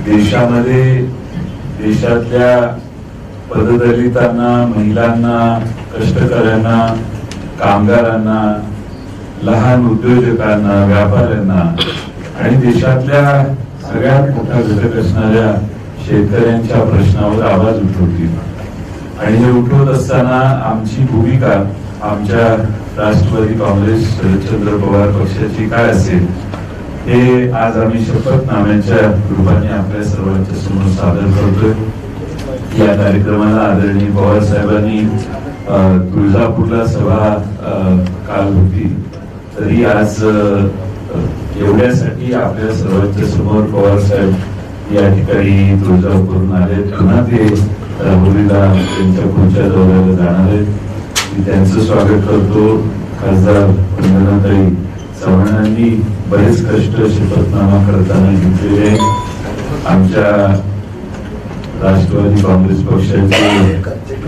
देशामध्ये देशातल्या पददलितांना, महिलांना, कष्टकऱ्यांना, कामगारांना, लहान उद्योजकांना, व्यापाऱ्यांना आणि देशातल्या सगळ्यात मोठा घटक असणाऱ्या शेतकऱ्यांच्या प्रश्नावर आवाज उठवतील. आणि हे उठवत असताना आमची भूमिका आमच्या राष्ट्रवादी काँग्रेस शरदचंद्र पवार पक्षाची काय असेल हे आज आम्ही शपथनाम्याच्या रूपाने आपल्या सर्वांच्या समोर सादर करतोय. या कार्यक्रमाला आदरणीय पवार साहेबांनी तुळजापूरला सभा काल होती, तरी आज एवढ्यासाठी आपल्या सर्वांच्या समोर पवार साहेब या ठिकाणी तुळजापूरून आले. पुन्हा ते राहुरीला त्यांच्या पुढच्या दौऱ्याला जाणार आहेत. मी त्यांचं स्वागत करतो. खासदार वंदनाताई चव्हाणांनी बरेच कष्ट शपथनामा करताना घेतलेले. आमच्या राष्ट्रवादी काँग्रेस पक्षाचे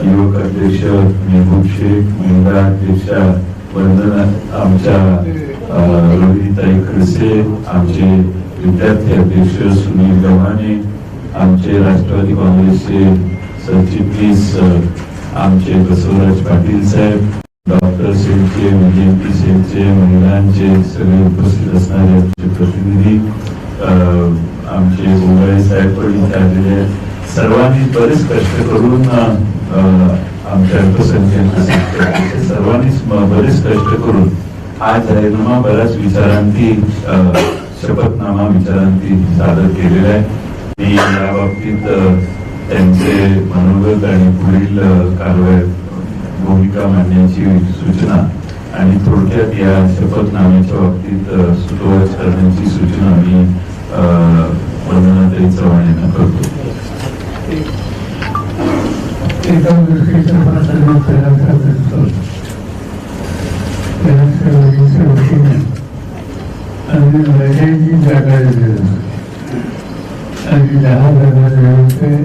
युवक अध्यक्ष मेहबूब शेख, महिला अध्यक्षा वंदना, आमच्या रोहिणीताई खडसे, आमचे विद्यार्थी अध्यक्ष सुनील गव्हाणे, आमचे राष्ट्रवादी काँग्रेसचे सरचिटणीस आमचे बसवराज पाटील साहेब, डॉक्टर सेनचे, विजयंती सेनचे, महिलांचे सगळे उपस्थित असणारे आमचे प्रतिनिधी, आमचे गोगाळे साहेब पण इथे आलेले आहेत. सर्वांनी बरेच कष्ट करून आमच्या अल्पसंख्याक सर्वांनीच बरेच कष्ट करून हा जाहीरनामा बऱ्याच विचारांती शपथनामा विचारांती सादर केलेला आहे. मी या बाबतीत त्यांचे मनोगत आणि पुढील कारवाई भूमिका मांडण्याची सूचना आणि थोडक्यात या शपथनाम्याच्या बाबतीत सुतोवाच करण्याची सूचना मी वंदनाताई चव्हाण यांना करतो. आणि 10,000 रुपये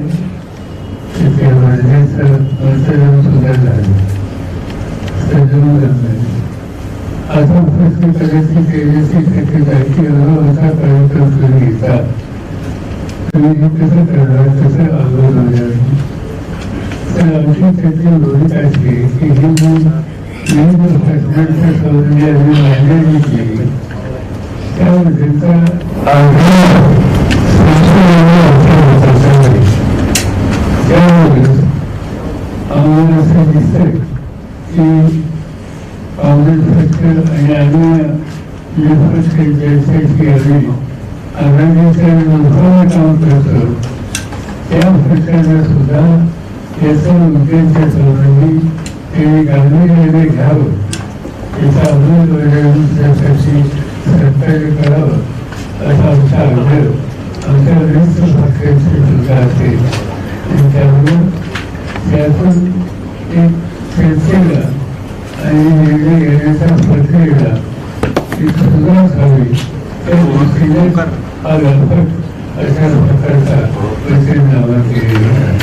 तिथे वर्षाचं वर्षाला सुद्धा झालं. आता प्रत्येक करायची केल्याची त्याची जायची असा कार्यक्रम तुम्ही घेता. तुम्ही हे कसं करणार, कसं अवघड होणार. तर आमची त्याची लोक अशी की ही जी फॅसनाच्या सौंदर्य मांडणी केली त्यामध्ये आम्हाला असं दिसतंय की काँग्रेस पक्ष आणि अन्य जे पक्ष ज्यासाठी आघाडीचं मोठं काम करतो त्या पक्षाने सुद्धा याचा उद्देश संबंधी ते गांभीर्याने घ्यावं, याचा अंमलबजावणी त्यासाठी सरकारने करावं असा आमचा आग्रह आमच्या विविध पक्षांची सुद्धा असेल. आणि त्यामुळे त्यातून एक चर्चेला आणि निर्णय घेण्याच्या प्रक्रियेला एक सुरुवात व्हावी त्या दृष्टीने हा व्यापक अशा प्रकारचा परिणाम केलेला आहे.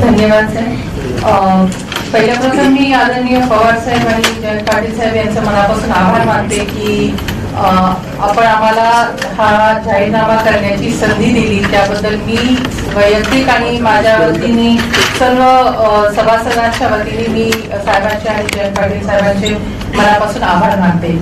धन्यवाद साहेब. पहिल्यापासून मी आदरणीय पवार साहेब आणि जयंत पाटील साहेब यांचं मनापासून आभार मानते की आपण आम्हाला हा जाहीरनामा करण्याची संधी दिली. त्याबद्दल मी वैयक्तिक आणि माझ्या वतीने सर्व सभासदांच्या वतीने मी साहेबांचे आणि जयंत पाटील साहेबांचे मनापासून आभार मानते.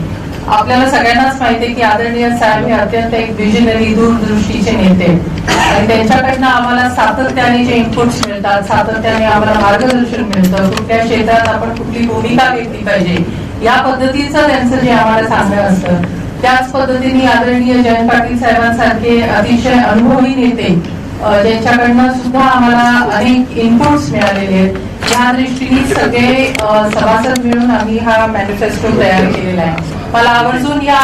आपल्याला सगळ्यांनाच माहिती आहे की आदरणीय साहेब हे अत्यंत एक विजनरी दूरदृष्टीचे नेते आणि त्यांच्याकडनं आम्हाला सातत्याने जे इनपुट्स मिळतात, सातत्याने आम्हाला मार्गदर्शन मिळतं, कुठल्या क्षेत्रात आपण कुठली भूमिका घेतली पाहिजे या पद्धतीचं त्यांचं जे आम्हाला सांगणं असतं. त्याच पद्धतीने आदरणीय जयंत पाटील साहेबांसारखे अतिशय अनुभवी नेते ज्यांच्याकडनं सुद्धा आम्हाला अनेक इनपुट्स मिळालेले आहेत. या दृष्टीने सगळे सभासद मिळून आम्ही हा मॅनिफेस्टो तयार केलेला आहे. मला आवर्जून या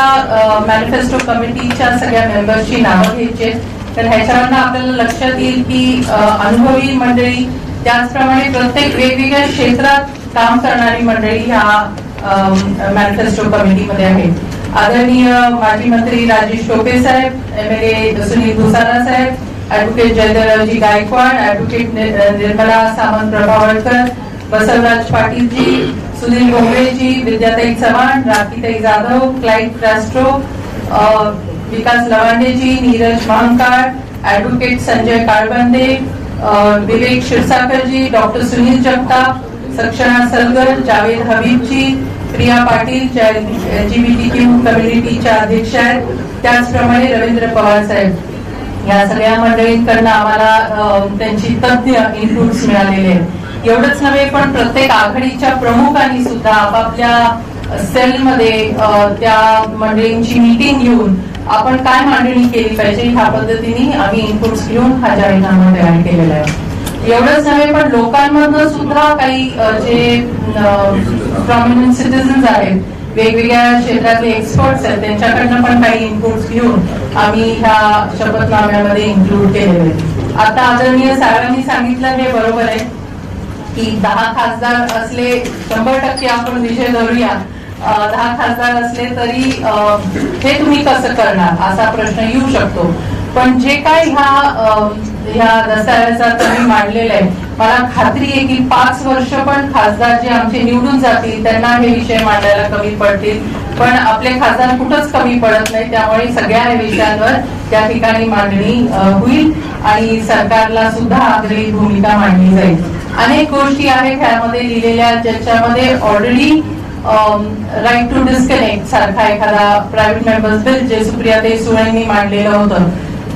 मॅनिफेस्टो कमिटीच्या सगळ्या मेंबर्सची नावं घ्यायची, तर ह्याच्यावरनं आपल्याला लक्षात येईल की अनुभवी मंडळी, त्याचप्रमाणे प्रत्येक वेगवेगळ्या क्षेत्रात काम करणारी मंडळी ह्या मॅनिफेस्टो कमिटीमध्ये आहे. आदरणीय माजी मंत्री राजेश टोपे साहेब, MLA सुनील भुसारा साहेब, ऍडव्होकेट जयदेवरावजी गायकवाड, ऍडव्होकेट निर्मला सामंत प्रभावळकर, बसवराज पाटीलजी, सुनील गोंगळेजी, विद्याताई चव्हाण, राखीताई जाधव, क्लाइड रास्ट्रो, विकास लवांडेजी, नीरज महांकाळ, ऍडव्होकेट संजय काळबंदे, विवेक क्षीरसागरजी, डॉक्टर सुनील जगताप, सक्षणा सलगर, जावेद हबीबजी, प्रिया पाटील LGBTQ कम्युनिटीच्या अध्यक्ष आहेत, त्याचप्रमाणे रवींद्र पवार साहेब, या सगळ्या मंडळींकडनं आम्हाला त्यांची तज्ञ इनपुट्स मिळालेले आहेत. एवढंच नव्हे पण प्रत्येक आघाडीच्या प्रमुखांनी सुद्धा आपापल्या सेलमध्ये त्या मंडळींची मीटिंग घेऊन आपण काय मांडणी केली पाहिजे ह्या पद्धतीने आम्ही इनपुट्स घेऊन हा जाहीरनामा तयार केलेला आहे. एवढंच नव्हे पण लोकांमधनं सुद्धा काही जे प्रॉमिनंट सिटिझन्स आहेत, वेगवेगळ्या क्षेत्रातले एक्सपर्ट्स आहेत, त्यांच्याकडनं पण काही इनपुट्स घेऊन आम्ही ह्या शपथनाम्यामध्ये इन्क्लूड केलेले आहेत. आता आदरणीय साहेबांनी सांगितलं हे बरोबर आहे की 10 खासदार असले 100% आपण विजय धरूया, 10 खासदार असले तरी हे तुम्ही कसं करणार असा प्रश्न येऊ शकतो. पण जे काय ह्या दस्तावेजात तुम्ही मांडलेलं आहे, मला खात्री आहे की 5 वर्ष पण खासदार जे आमचे निवडून जातील त्यांना हे विषय मांडायला कमी पडतील. पण आपले खासदार कुठंच कमी पडत नाही, त्यामुळे सगळ्या विषयांवर त्या ठिकाणी मांडणी होईल आणि सरकारला सुद्धा आग्रही भूमिका मांडली जाईल. अनेक गोष्टी आहेत त्यामध्ये लिहिलेल्या ज्याच्यामध्ये ऑलरेडी राईट टू डिस्कनेक्ट सारखा एखादा प्रायव्हेट मेंबर्स बिल जे सुप्रियाताई सुळेंनी मांडलेलं होतं,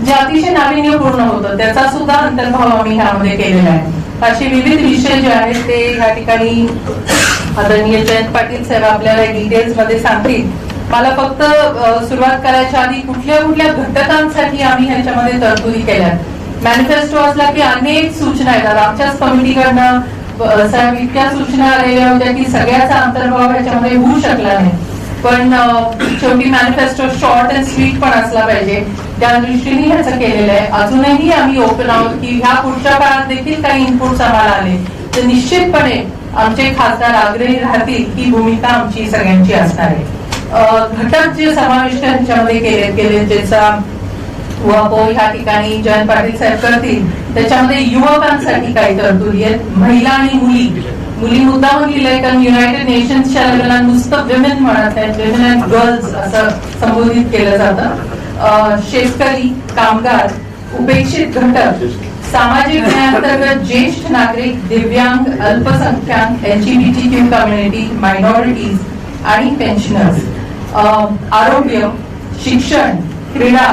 जे अतिशय नाविन्यपूर्ण होतं, त्याचा सुद्धा अंतर्भाव आम्ही ह्यामध्ये केलेला आहे. असे विविध विषय जे आहेत ते ह्या ठिकाणी आदरणीय जयंत पाटील साहेब आपल्याला डिटेल्स मध्ये सांगतील. मला फक्त सुरुवात करायच्या आधी कुठल्या कुठल्या घटकांसाठी आम्ही ह्याच्यामध्ये तरतुदी केल्या. मॅनिफेस्टो असला की अनेक सूचना येतात आमच्याच कमिटीकडनं, साहेब इतक्या सूचना आलेल्या होत्या की सगळ्याचा अंतर्भाव ह्याच्यामध्ये होऊ शकला नाही. पण शेवटी मॅनिफेस्टो शॉर्ट अँड स्वीट पण असला पाहिजे, त्या दृष्टीने ह्याचं केलेलं आहे. अजूनही आम्ही ओपन आहोत की ह्या पुढच्या काळात देखील काही इनपुट्स आम्हाला आले तर निश्चितपणे आमचे खासदार आग्रही राहतील ही भूमिका आमची सगळ्यांची असणार आहे. घटक जे समाविष्ट ह्याच्यामध्ये केले गेले ज्याचा उहापोह ह्या ठिकाणी जयंत पाटील साहेब करतील, त्याच्यामध्ये युवकांसाठी काही तरतुदी आहेत. महिला आणि मुली मुद्दामून लिहिलंय कारण युनायटेड नेशन्सच्या लेवलला नुसतं विमेन म्हणत आहेत, विमेन अँड गर्ल्स असं संबोधित केलं जातं. शेतकरी, कामगार, उपेक्षित घटक, सामाजिक न्यायाअंतर्गत ज्येष्ठ नागरिक, दिव्यांग, अल्पसंख्याक, LGBTQ कम्युनिटी, मायनॉरिटीज आणि पेन्शनर्स, आरोग्य, शिक्षण, क्रीडा,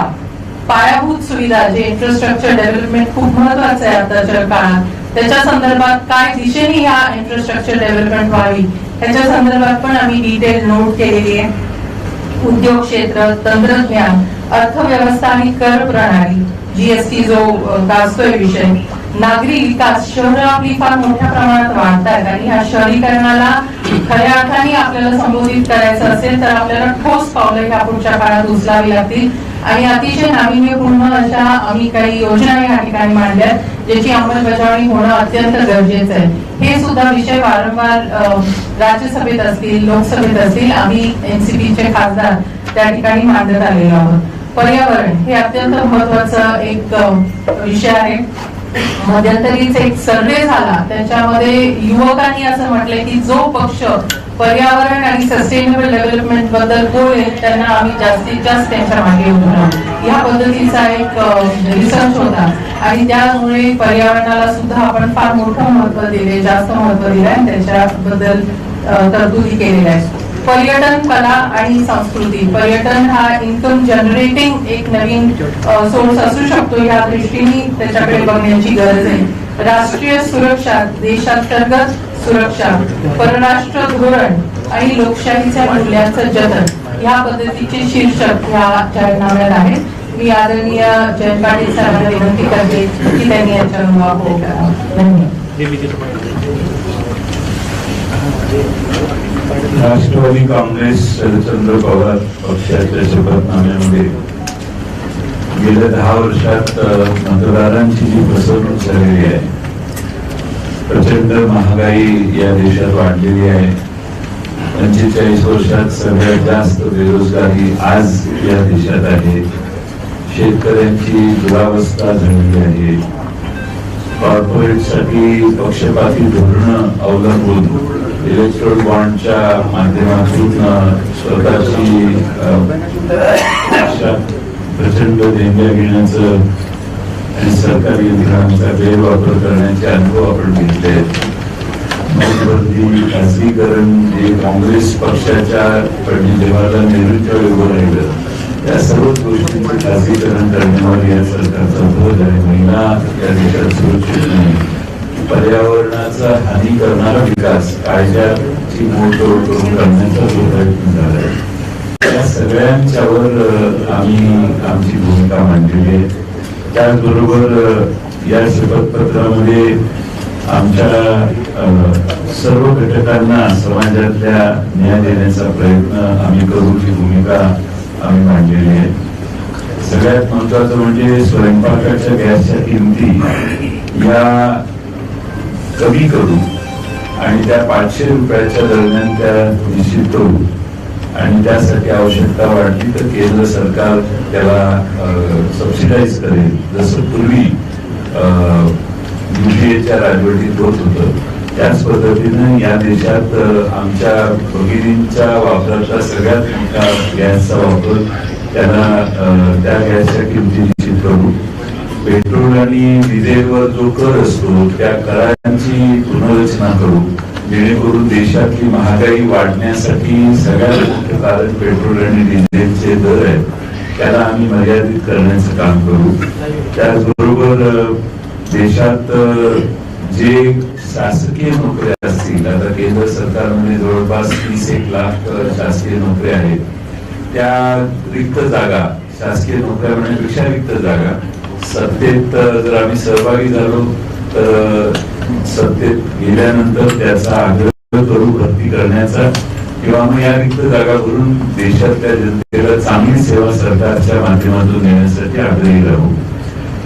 पायाभूत सुविधा जे इन्फ्रास्ट्रक्चर डेव्हलपमेंट खूप महत्वाचं आहे आताच्या काळात, त्याच्या संदर्भात काय दिशेने ह्या इन्फ्रास्ट्रक्चर डेव्हलपमेंट व्हावी त्याच्या संदर्भात पण आम्ही डिटेल नोट केलेली आहे. उद्योग क्षेत्र, तंत्रज्ञान, अर्थव्यवस्था आणि कर प्रणाली, GST जो गाजतोय विषय, नागरी विकास, शहरं आपली फार मोठ्या प्रमाणात वाढतात आणि ह्या शहरीकरणाला खऱ्या अर्थाने आपल्याला संबोधित करायचं असेल तर आपल्याला ठोस पावलं ह्या पुढच्या काळात उचलावी लागतील आणि अतिशय नाविन्यपूर्ण अशा आम्ही काही योजना या ठिकाणी मांडल्या ज्याची अंमलबजावणी होणं अत्यंत गरजेचं आहे. हे सुद्धा विषय वारंवार राज्यसभेत असतील, लोकसभेत असतील, आम्ही NCPचे खासदार त्या ठिकाणी मांडत आलेलो आहोत. पर्यावरण हे अत्यंत महत्वाचा एक विषय आहे. मध्यंतरीच एक सर्वे झाला त्याच्यामध्ये युवकांनी असं म्हटलंय की जो पक्ष पर्यावरण आणि सस्टेनेबल डेव्हलपमेंट बद्दल बोलेल त्यांना आम्ही जास्तीत जास्त त्यांच्या मागे उभं राहू. या पद्धतीचा एक रिसर्च होता आणि त्यामुळे पर्यावरणाला सुद्धा आपण फार मोठं महत्व दिले, जास्त महत्व दिलंय आणि त्याच्याबद्दल तरतुदी केलेल्या आहेत. पर्यटन, कला आणि संस्कृती, पर्यटन हा इन्कम जनरेटिंग एक नवीन सोर्स असू शकतो, या दृष्टीने त्याच्याकडे बघण्याची गरज आहे. राष्ट्रीय सुरक्षा, देशांतर्गत सुरक्षा, परराष्ट्र धोरण आणि लोकशाहीच्या मूल्यांचं जतन ह्या पद्धतीचे शीर्षक ह्या जाहीरनाम्यात आहेत. मी आदरणीय जयंत पाटील साहेबांना विनंती करते की त्यांनी याच्यावर वापर करावा. धन्यवाद. राष्ट्रवादी काँग्रेस शरदचंद्र पवार पक्षाच्या शपथनाम्यामध्ये गेल्या 10 वर्षात मतदारांची जी फसवणूक झालेली आहे, प्रचंड महागाई या देशात वाढलेली आहे, 45 वर्षात सगळ्यात जास्त बेरोजगारी आज या देशात आहे, शेतकऱ्यांची दुरावस्था झालेली आहे, कॉर्पोरेटसाठी पक्षपाती धोरणं अवलंबून इलेक्ट्रोल बॉन्डच्या माध्यमातून स्वतःची प्रचंड देणग्या घेण्याचं आणि सरकारी यंत्रणांचा गैरवापर करण्याचे अनुभव आपण घेतले आहेत. नोटबंदी, खासगीकरण जे काँग्रेस पक्षाच्या पंडित जवाहरलाल नेहरूंच्या उभं राहिलं, त्या सर्वच गोष्टींचं खासगीकरण करण्यावर या सरकारचा भर आहे. महिला या देशात सुरक्षित नाही, पर्यावरणाचा हानी करणारा विकास कायद्याची मोडतोड करून करण्याचा जो प्रयत्न झाला आहे, त्या सगळ्यांच्यावर आम्ही आमची भूमिका मांडलेली आहे. त्याचबरोबर या शपथपत्रामध्ये आमच्या सर्व घटकांना समाजातल्या न्याय देण्याचा प्रयत्न आम्ही करू ही भूमिका आम्ही मांडलेली आहे. सगळ्यात महत्वाचं म्हणजे स्वयंपाकाच्या गॅसच्या किमती या कमी करू आणि त्या 500 रुपयाच्या दरम्यान त्या निश्चित करू आणि त्यासाठी आवश्यकता वाटली तर केंद्र सरकार त्याला सबसिडाईज करेल, जसं पूर्वी युपीएच्या राजवटीत होत होतं. त्याच पद्धतीनं या देशात आमच्या भगिनींच्या वापराचा सगळ्यात मोठा गॅसचा वापर त्या गॅसच्या किमती निश्चित करू. पेट्रोल आणि डिझेलवर जो कर असतो त्या करांची पुनर्रचना करू, जेणेकरून देशातली महागाई वाढण्यासाठी सगळ्यात मोठं कारण पेट्रोल आणि डिझेलचे दर आहेत, त्याला आम्ही मर्यादित करण्याचं काम करू. त्याचबरोबर देशात जे शासकीय नोकऱ्या असतील, आता केंद्र सरकारमध्ये जवळपास 30 लाख शासकीय नोकऱ्या आहेत, त्या रिक्त जागा, शासकीय नोकऱ्या म्हणण्यापेक्षा रिक्त जागा सत्तेत जर आम्ही सहभागी झालो तर सत्तेत गेल्यानंतर त्याचा आग्रह करू भरती करण्याचा, किंवा मग या रिक्त जागा भरून देशातल्या जनतेला चांगली सेवा सरकारच्या माध्यमातून देण्यासाठी आग्रही राहू.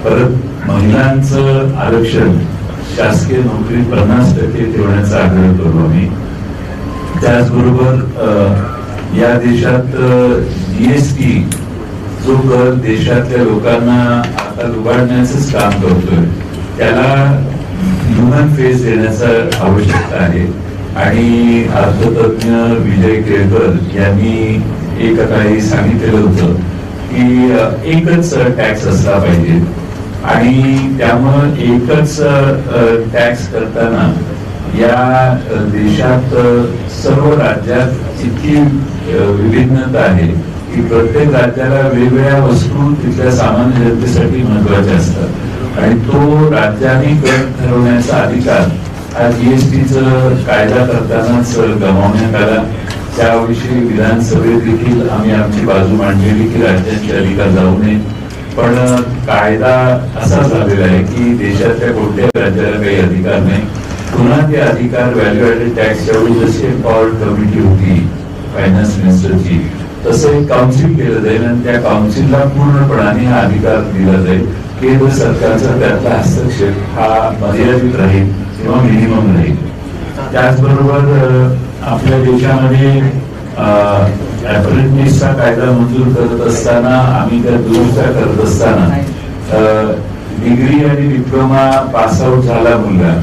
परत महिलांचं आरक्षण शासकीय नोकरीत 50% ठेवण्याचा आग्रह करू आम्ही. त्याचबरोबर या देशात जीएसटी जो कर देशातल्या लोकांना आता लुबाडण्याचंच काम करतोय, त्याला ह्युमन फेस देण्याचं आवश्यकता आहे. आणि अर्थतज्ञ विजय केळकर यांनी एका काही सांगितलेलं होतं की एकच टॅक्स असला पाहिजे आणि त्यामुळं एकच टॅक्स करताना या देशात सर्व राज्यात इतकी विभिन्नता आहे की प्रत्येक राज्याला वेगवेगळ्या वस्तू तिथल्या सामान्य जनतेसाठी महत्वाच्या असतात आणि तो राज्याने कर ठरवण्याचा अधिकार हा जीएसटीचं कायदा करतानाच गमावण्यात आला. त्याविषयी विधानसभेत देखील आम्ही आमची बाजू मांडलेली की राज्यांचे अधिकार जाऊ नये, पण कायदा असा झालेला आहे की देशातल्या कोणत्याही राज्याला काही अधिकार नाही. पुन्हा ते अधिकार व्हॅल्यू ऍडेड टॅक्सच्या वेळी जशी एम्पॉवर्ड कमिटी होती फायनान्स मिनिस्टरची, तसं एक काउन्सिल केलं जाईल आणि त्या काउन्सिलला पूर्णपणाने हा अधिकार दिला जाईल. केंद्र सरकारचा त्यातला हस्तक्षेप हा मर्यादित राहील किंवा मिनिमम राहील. त्याचबरोबर आपल्या देशामध्ये अप्रेंटिसचा कायदा मंजूर करत असताना आम्ही त्या दुरुस्त्या करत असताना डिग्री आणि डिप्लोमा पास आउट झाला मुलगा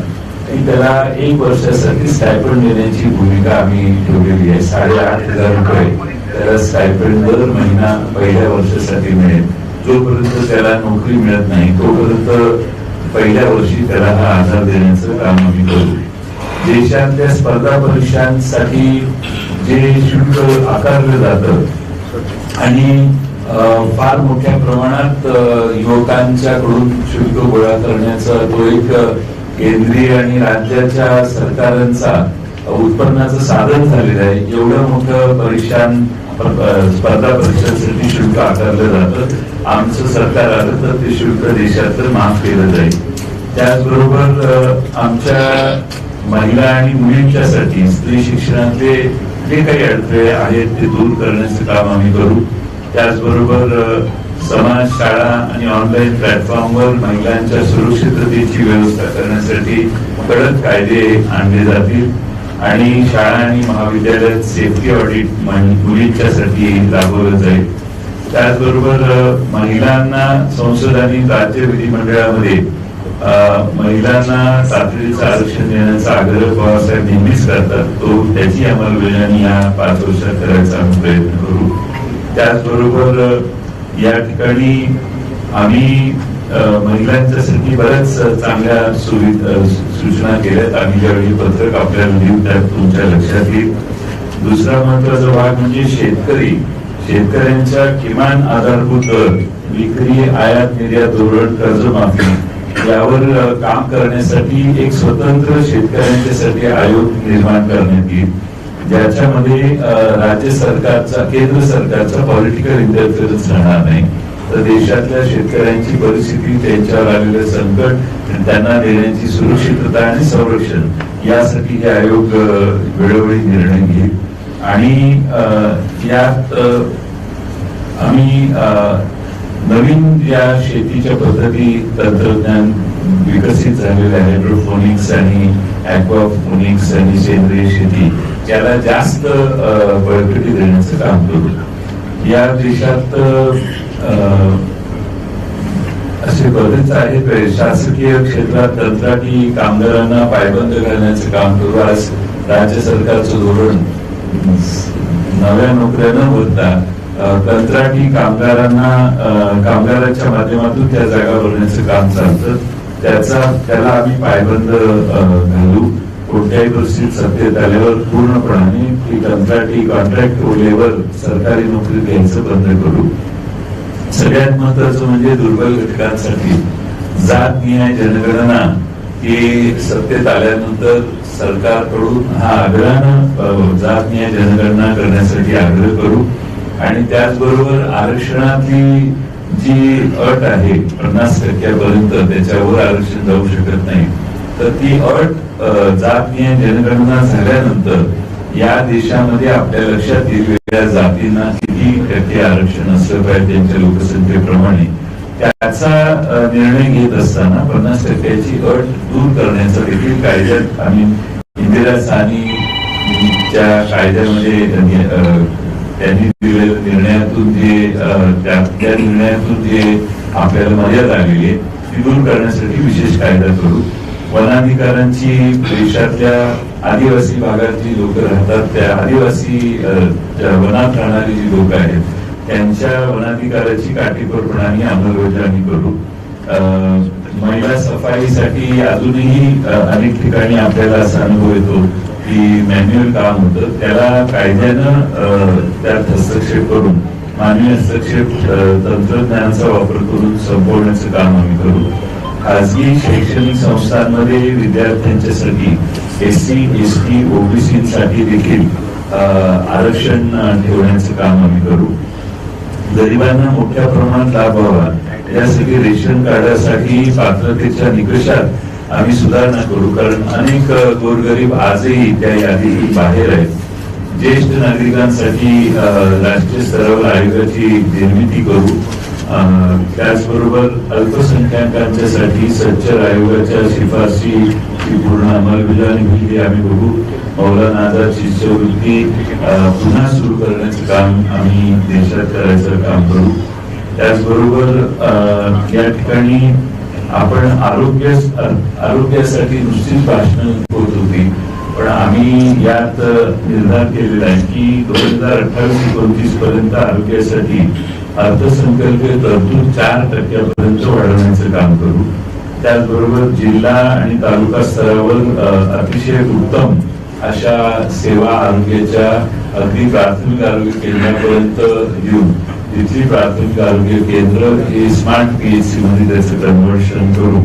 की त्याला 1 वर्षासाठी स्टायपंड देण्याची भूमिका आम्ही ठेवलेली आहे. 8,500 रुपये त्याला स्टायपंड दर महिना पहिल्या वर्षासाठी मिळेल. जोपर्यंत त्याला नोकरी मिळत नाही तोपर्यंत पहिल्या वर्षी त्याला हा आधार देण्याचं काम आम्ही करू. देशातल्या स्पर्धा परीक्षांसाठी जे शुल्क आकारलं जातं आणि फार मोठ्या प्रमाणात युवकांच्याकडून शुल्क गोळा करण्याचा तो एक केंद्रीय आणि राज्याच्या सरकारांचा उत्पन्नाचं साधन झालेलं आहे. एवढं मोठं स्पर्धा परीक्षांसाठी शुल्क आकारलं जातं. आमचं सरकार आलं तर ते शुल्क देशातलं माफ केलं जाईल. त्याचबरोबर आमच्या महिला आणि मुलींच्यासाठी स्त्री शिक्षणातले जे काही अडथळे आहेत ते दूर करण्याचं काम आम्ही करू. त्याचबरोबर समाज, शाळा आणि ऑनलाईन प्लॅटफॉर्मवर महिलांच्या सुरक्षिततेची व्यवस्था करण्यासाठी कडक कायदे आणले जातील आणि शाळा आणि महाविद्यालयात सेफ्टी ऑडिट मुलींच्यासाठी राबवलं जाईल. त्याचबरोबर महिलांना संसद आणि राज्य विधिमंडळामध्ये महिलांना तातडीचं आरक्षण देण्याचा आग्रह पवारसाहेब नेहमीच करतात. त्याची अंमलबजावणी या 5 वर्षात करायचा आम्ही प्रयत्न करू. त्याचबरोबर या ठिकाणी आम्ही महिलांच्यासाठी बऱ्याच चांगल्या सूचना केल्यात. आम्ही ज्यावेळी पत्रक आपल्याला देऊ त्यात तुमच्या लक्षात येईल. दुसरा महत्वाचा भाग म्हणजे शेतकऱ्यांच्या किमान आधारभूत दर, विक्री, आयात निर्यात धोरण, कर्जमाफी यावर काम करण्यासाठी एक स्वतंत्र शेतकऱ्यांच्यासाठी आयोग निर्माण करण्यात येईल, ज्याच्यामध्ये राज्य सरकारचा, केंद्र सरकारचा पॉलिटिकल इंटरफेरन्स राहणार नाही. तर देशातल्या शेतकऱ्यांची परिस्थिती, त्यांच्यावर आलेलं संकट, त्यांना देण्याची सुरक्षितता आणि संरक्षण यासाठी हे आयोग वेळोवेळी निर्णय घेईल. आणि यात आम्ही नवीन ज्या शेतीच्या पद्धती, तंत्रज्ञान विकसित झालेले आहे, हायड्रोपोनिक्स आणि ॲक्वापोनिक्स आणि सेंद्रिय शेती, याला जास्त बळकटी देण्याचं काम करू. या देशात असे बरेच आहेत शासकीय क्षेत्रात कंत्राटी कामगारांना पायबंद घालण्याचं काम करू. आज राज्य सरकारचं धोरण नव्या नोकऱ्या न भरता कंत्राटी कामगारांच्या माध्यमातून त्या जागा भरण्याचं काम चालतं. त्याला आम्ही पायबंद घालू. कोणत्याही परिस्थितीत सत्तेत आल्यावर पूर्णपणाने ती कंत्राटी, कॉन्ट्रॅक्ट लेबर सरकारी नोकरी द्यायचं बंद करू. सगळ्यात महत्वाचं म्हणजे दुर्बल घटकांसाठी जात निहाय जनगणना ही सत्तेत आल्यानंतर सरकारकडून हा आग्रहानं जात निहाय जनगणना करण्यासाठी आग्रह करू. आणि त्याचबरोबर आरक्षणातली जी अट आहे 50% त्याच्यावर आरक्षण जाऊ शकत नाही, तर ती अट जात निहाय जनगणना झाल्यानंतर या देशामध्ये आपल्या लक्षात येईल वेगवेगळ्या जातींना किती टक्के आरक्षण असलं पाहिजे त्यांच्या लोकसंख्येप्रमाणे. त्याचा निर्णय घेत असताना 50%ची अट दूर करण्याचा देखील कायद्यात आम्ही इंदिरा साहनीच्या कायद्यामध्ये त्यांनी दिलेल्या निर्णयातून त्या निर्णयातून जे आपल्याला मर्यादा आलेली आहे ती दूर करण्यासाठी विशेष कायदा करू. वनाधिकारांची देशातल्या आदिवासी भागात जी लोक राहतात त्या आदिवासी वनात राहणारी जी लोक आहेत त्यांच्या वनाधिकाराची काटेकोरपणाने अंमलबजावणी करू. महिला सफाईसाठी अजूनही अनेक ठिकाणी आपल्याला असा अनुभव येतो की मॅन्युअल काम होतं, त्याला कायद्यानं त्यात हस्तक्षेप करून मानवी हस्तक्षेप तंत्रज्ञानाचा वापर करून संपवण्याचं काम आम्ही करू. खाजगी शैक्षणिक संस्थांमध्ये विद्यार्थ्यांच्यासाठी SC, ST, OBCसाठी देखील आरक्षण ठेवण्याचं काम आम्ही करू. गरिबांना मोठ्या प्रमाणात लाभ व्हावा यासाठी रेशन कार्डासाठी पात्रतेच्या निकषात आम्ही सुधारणा करू, कारण अनेक गोरगरीब आजही त्या यादीतून बाहेर आहेत. ज्येष्ठ नागरिकांसाठी राष्ट्रीय स्तरावर आयोगाची निर्मिती करू. त्याचबरोबर अल्पसंख्याकांच्यासाठी सच्चर आयोगाच्या शिफारशी पूर्ण अंमलबजावणी होईल आम्ही बघू. मौलाना आझाद शिष्यवृत्ती पुन्हा सुरू करण्याचं काम आम्ही देशात करायचं काम करू. त्याचबरोबर या ठिकाणी आपण आरोग्यासाठी नुसतीच भाषणं होत होती, पण आम्ही यात निर्धार केलेला आहे की 2028-29 पर्यंत आरोग्यासाठी अर्थसंकल्पीय तरतूद 4% वाढवण्याचं काम करू. त्याचबरोबर जिल्हा आणि तालुका स्तरावर अतिशय उत्तम अशा सेवा आरोग्याच्या अगदी प्राथमिक आरोग्य केंद्रापर्यंत येऊन तिथली प्राथमिक आरोग्य केंद्र हे स्मार्ट PHC मध्ये त्याचं कन्व्हर्शन करू,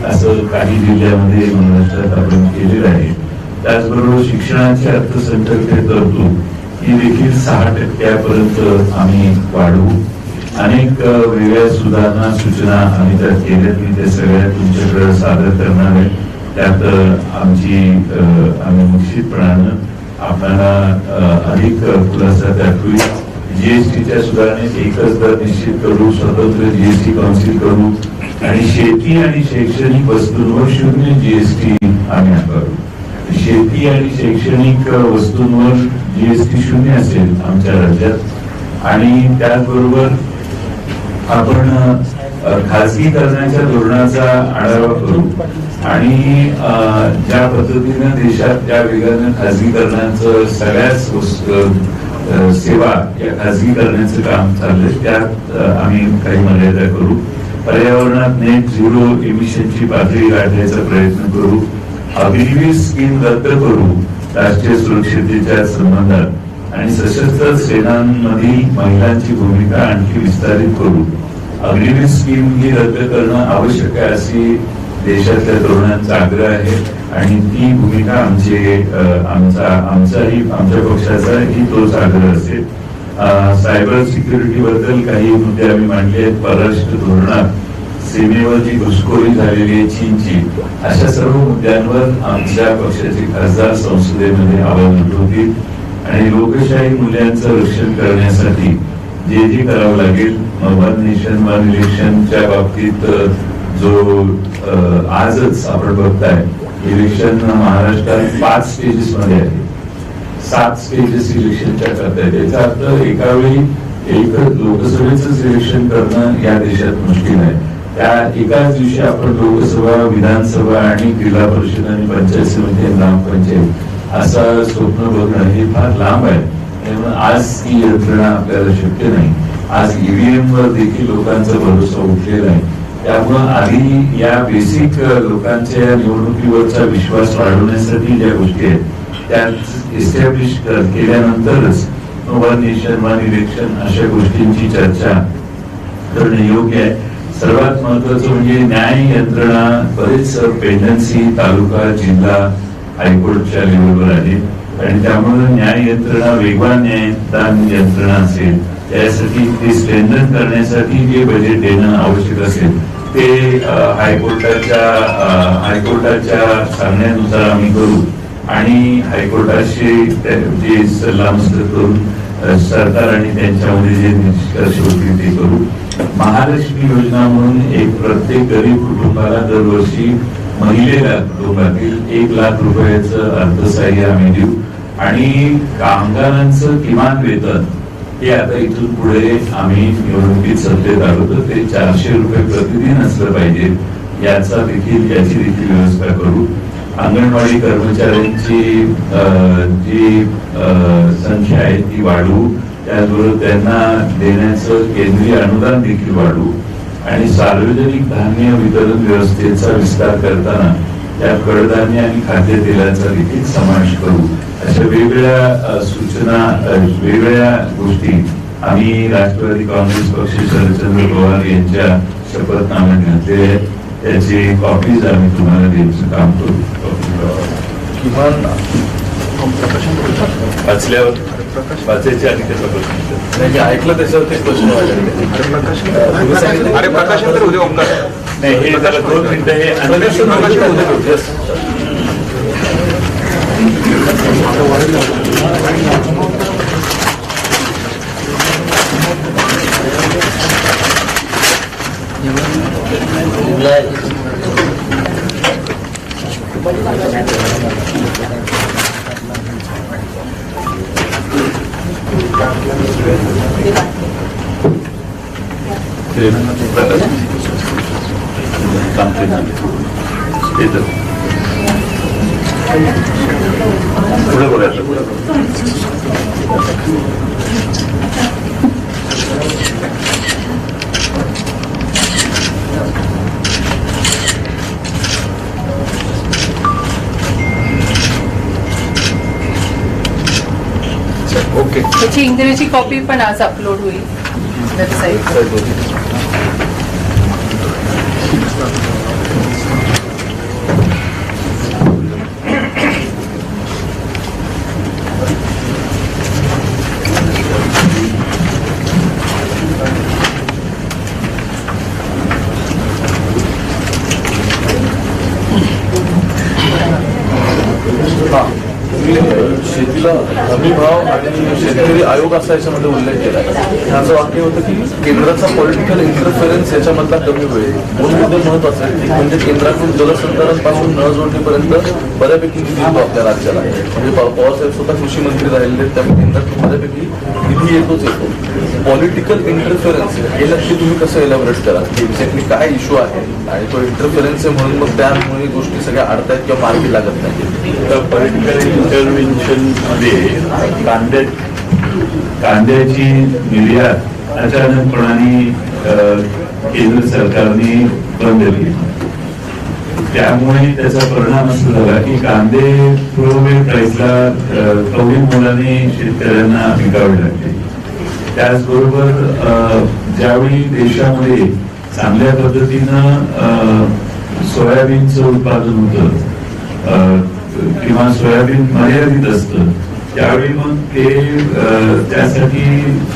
असं काही जिल्ह्यामध्ये महाराष्ट्रात आपण केलेलं आहे. त्याचबरोबर शिक्षणाची अर्थसंकल्पीय तरतूद ही देखील 6% आम्ही वाढवू. अनेक वेगळ्या सुधारणा सूचना आम्ही त्यात केल्यात, मी ते सगळ्या तुमच्याकडे सादर करणार आहे. त्यात आम्ही निश्चितपणानं आपल्याला अधिक खुलासा त्यात होईल. GSTच्या सुधारणेत एकच दर निश्चित करू, स्वतंत्र GST काउन्सिल करू आणि शेती आणि शैक्षणिक वस्तूंवर 0 GST आम्ही आकारू. शेती आणि शैक्षणिक वस्तूंवर GST 0 असेल आमच्या राज्यात. आणि त्याचबरोबर आपण खाजगीकरणाच्या धोरणाचा आढावा करू आणि ज्या पद्धतीनं देशात ज्या वेगानं खाजगीकरणाचं सगळ्याच सेवा या खाजगीकरणाचं काम चाललंय, त्यात आम्ही काही मर्यादा करू. पर्यावरणात नेट झिरो इमिशनची पातळी गाठण्याचा प्रयत्न करू. अग्निवीर स्कीम रद्द करू राष्ट्रीय सुरक्षिततेच्या संबंधात आणि सशस्त्र सेनांमधील महिलांची भूमिका आणखी विस्तारित करू. अग्निवीर स्कीम ही रद्द करणं आवश्यक आहे अशी देशातल्या तरुणांचा आग्रह आहे आणि ती भूमिका आमच्या पक्षाचाही तोच आग्रह असेल. सायबर सिक्युरिटी बद्दल काही मुद्दे आम्ही मांडले आहेत. परराष्ट्र धोरणात सीमेवर जी घुसखोरी झालेली आहे चीनची, अशा सर्व मुद्द्यांवर आमच्या पक्षाचे खासदार संसदेमध्ये आवाज उठवतील आणि लोकशाही मूल्यांचं रक्षण करण्यासाठी जे जे करावं लागेल, वन नेशन वन इलेक्शनच्या बाबतीत जो आजच आपण बघताय, इलेक्शन महाराष्ट्रात 5 स्टेजेस मध्ये आहे. 7 स्टेजेस इलेक्शनच्या करतायत. याचा अर्थ एका वेळी एक लोकसभेच इलेक्शन करणं या देशात मुश्किल आहे. त्या एकाच दिवशी आपण लोकसभा, विधानसभा आणि जिल्हा परिषद आणि पंचायत समिती, ग्रामपंचायत असं स्वप्न बघणं हे फार लांब आहे. त्यामुळे आज ही यंत्रणा आपल्याला शक्य नाही. आज ईव्हीएम वर देखील लोकांचा भरोसा उठलेला आहे. त्यामुळं आधी या बेसिक लोकांच्या निवडणुकीवरचा विश्वास वाढवण्यासाठी ज्या गोष्टी आहेत त्या इस्टॅब्लिश केल्यानंतरच वन नेशन वन इलेक्शन अशा गोष्टींची चर्चा करणं योग्य आहे. सर्वात महत्वाचं म्हणजे न्याय यंत्रणा, बरेच पेंडन्सी तालुका, जिल्हा, हायकोर्टच्या लेवलवर आहे आणि त्यामुळे न्याय यंत्रणा, वेगवान न्यायदान यंत्रणा असेल, त्यासाठी ते स्ट्रेंथन करण्यासाठी जे बजेट देणं आवश्यक असेल ते हायकोर्टाच्या सांगण्यानुसार आम्ही करू आणि हायकोर्टाशी जे सल्लामसलत करून सरकार आणि त्यांच्यामध्ये जे निष्कर्ष होतील ते करू. महालक्ष्मी योजना म्हणून एक प्रत्येक गरीब कुटुंबाला दरवर्षी महिलेला कुटुंबातील 1 लाख रुपयाचं अर्थसहाय्य आम्ही देऊ आणि कामगारांचं किमान वेतन हे आता इथून पुढे आम्ही निवडणुकीत सत्तेत आलो तर ते 400 रुपये प्रतिदिन असलं पाहिजे, याची देखील व्यवस्था करू. अंगणवाडी कर्मचाऱ्यांची जी संख्या आहे ती वाढवू. त्याचबरोबर त्यांना देण्याचं केंद्रीय अनुदान देखील वाढवू आणि सार्वजनिक धान्य वितरण व्यवस्थेचा विस्तार करताना त्यात कडधान्य आणि खाद्यतेलाचा देखील समावेश करू. अशा वेगवेगळ्या सूचना, वेगवेगळ्या गोष्टी आम्ही राष्ट्रवादी काँग्रेस पक्ष शरदचंद्र पवार यांच्या शपथनाम्यात घातलेल्या आहेत. त्याची कॉपीज आम्ही तुम्हाला द्यायचं काम करू. किमान वाचल्यावर वाचायचे आणि त्याचा प्रश्न ऐकलं त्याच्यावरती प्रश्न अरे प्रकाशन तर उद्या ओंकार नाही, हे जरा 2 मिनिटं हे पुढे बघायचं. ओके. त्याची इंग्रजी कॉपी पण आज अपलोड होईल वेबसाईट. शेतीला हमी भाव आणि शेतकरी आयोग असा याच्यामध्ये उल्लेख केला आहे. ह्याचं वाक्य होतं की केंद्राचा पॉलिटिकल इंटरफेरन्स याच्यामधला कमी होईल. 2 मुद्दे महत्वाचे आहेत. एक म्हणजे केंद्राकडून जलसंधारण नळ जोडणीपर्यंत बऱ्यापैकी निधी येतो आपल्या राज्याला. म्हणजे पवारसाहेब स्वतः कृषी मंत्री राहिलेले, त्यामुळे केंद्रातून बऱ्यापैकी निधी येतोच येतो. पॉलिटिकल इंटरफेरन्स हे नक्की तुम्ही कसं एलॅबोरेट करा की एक्झॅक्टली काय इश्यू आहे आणि तो इंटरफेरन्स आहे म्हणून मग त्यामुळे गोष्टी सगळ्या अडतायत किंवा मार्गी लागत नाही. पॉलिटिकल इंटरव्हेन्शन मध्ये कांद्यात कांद्याची निर्यात अचानकपणाने केंद्र सरकारने बंद केली. त्यामुळे त्याचा परिणाम असा झाला की कांदे पुरवठा प्राइसला कमी मोलाने शेतकऱ्यांना विकावे लागले. त्याचबरोबर ज्यावेळी देशामध्ये चांगल्या पद्धतीनं सोयाबीनचं उत्पादन होतं किंवा सोयाबीन मर्यादित असतं, त्यावेळी मग ते त्यासाठी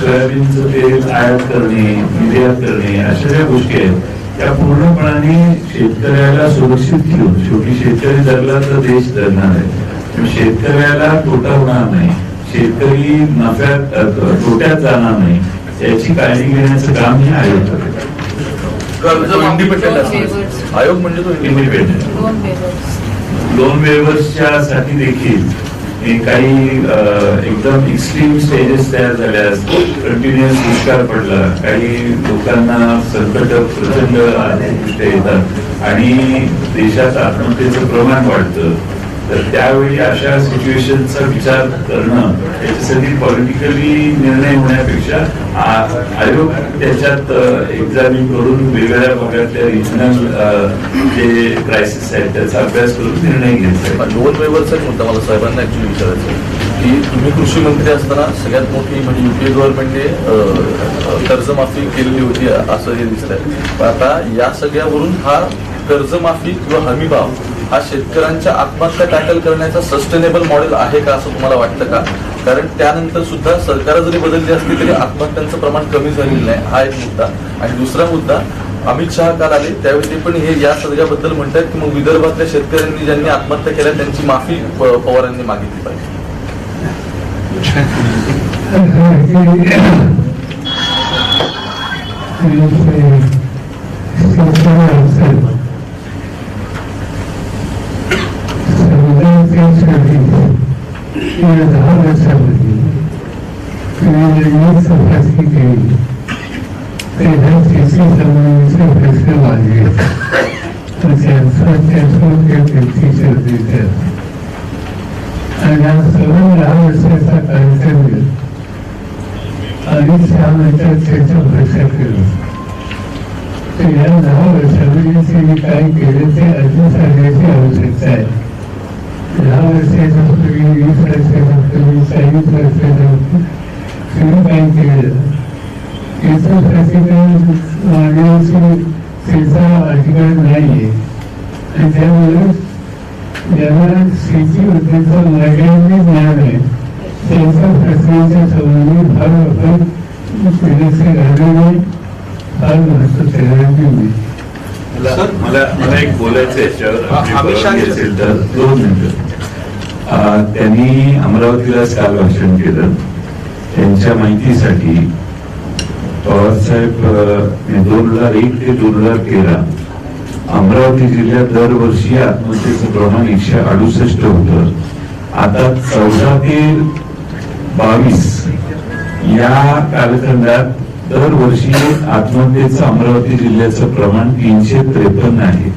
सोयाबीनचं तेल आयात करणे, निर्यात करणे अशा ज्या गोष्टी आहेत त्या पूर्णपणाने शेतकऱ्याला सुरक्षित ठेवून, शेवटी शेतकरी जगला तर देश जगणार आहे. शेतकऱ्याला तोटा होणार नाही, शेतकरी नफ्यात तोट्यात जाणार नाही याची काळजी घेण्याचं काम हे आयोग करतो. इंडिपेंडेंट असतो आयोग म्हणजे तो इंडिपेंडेंट. 2 वेवर्सच्या साठी देखील काही एकदम एक्स्ट्रीम स्टेजेस तयार झाल्या, कंटिन्युअस दुष्काळ पडला, काही लोकांना संकट प्रचंड आर्थिकदृष्ट्या येतात आणि देशात आत्महत्येचं प्रमाण वाढतं. तर त्यावेळी अशा सिच्युएशनचा विचार करणं, त्याच्यासाठी पॉलिटिकली निर्णय होण्यापेक्षा आयोग त्याच्यात एक्झामिन करून वेगवेगळ्या भागातल्या रिजनल जे क्रायसिस आहेत त्याचा अभ्यास करून निर्णय घ्यायचा. 2 वेवरचाच मुद्दा मला साहेबांना ऍक्च्युली विचारायचं की तुम्ही कृषी मंत्री असताना सगळ्यात मोठी म्हणजे युपीए गव्हर्नमेंटने कर्जमाफी केलेली होती असं हे दिसतंय. आता या सगळ्यावरून हा कर्जमाफी किंवा हमीभाव हा शेतकऱ्यांच्या आत्महत्या टॅकल करण्याचा सस्टेनेबल मॉडेल आहे का असं तुम्हाला वाटतं का? कारण त्यानंतर सुद्धा सरकार जरी बदलली असली तरी आत्महत्यांचं प्रमाण कमी झालेलं नाही, हा एक मुद्दा. आणि दुसरा मुद्दा, अमित शहा काल आले त्यावेळी ते पण हे या सगळ्याबद्दल म्हणतात की मग विदर्भातल्या शेतकऱ्यांनी ज्यांनी आत्महत्या केल्या त्यांची माफी पवारांनी मागितली पाहिजे. या 10 वर्षामध्ये तपासणी केली तेव्हा त्याचे संबंधीचे प्रश्न वाढले तर त्यांच्या व्यक्तीच्या आणि आज सलग 10 वर्षाचा कार्यक्रम आणि 6 मिनिटात त्याचा भाषा केलं. तर या 10 वर्षामध्ये त्यांनी काय केलं ते अजून सांगण्याची आवश्यकता आहे. 10 वर्षाच्या पूर्वी, 20 वर्षाच्या पूर्वी, 40 वर्षाच्या पूर्वी काय केलं याच्यासाठी मागण्याची त्याचा अधिकार नाहीये. आणि त्यामुळे ज्यांना शेतीबद्दलचं मर्यादित ज्ञान आहे त्यांच्या प्रक्रियेच्या संबंधी फार आपण पुरेसे घालवणे फार महत्व त्यासाठी होईल. मला एक बोलायचं अमित शहा असेल तर 2 मिनिटं. त्यांनी अमरावतीलाच काल भाषण केलं. त्यांच्या माहितीसाठी पवार साहेब 2001 ते 2013 अमरावती जिल्ह्यात दरवर्षी आत्महत्येचं प्रमाण 168 होतं. आता 14 ते 22 या कालखंडात दरवर्षी आत्महत्येचं अमरावती जिल्ह्याचं प्रमाण 353 आहे.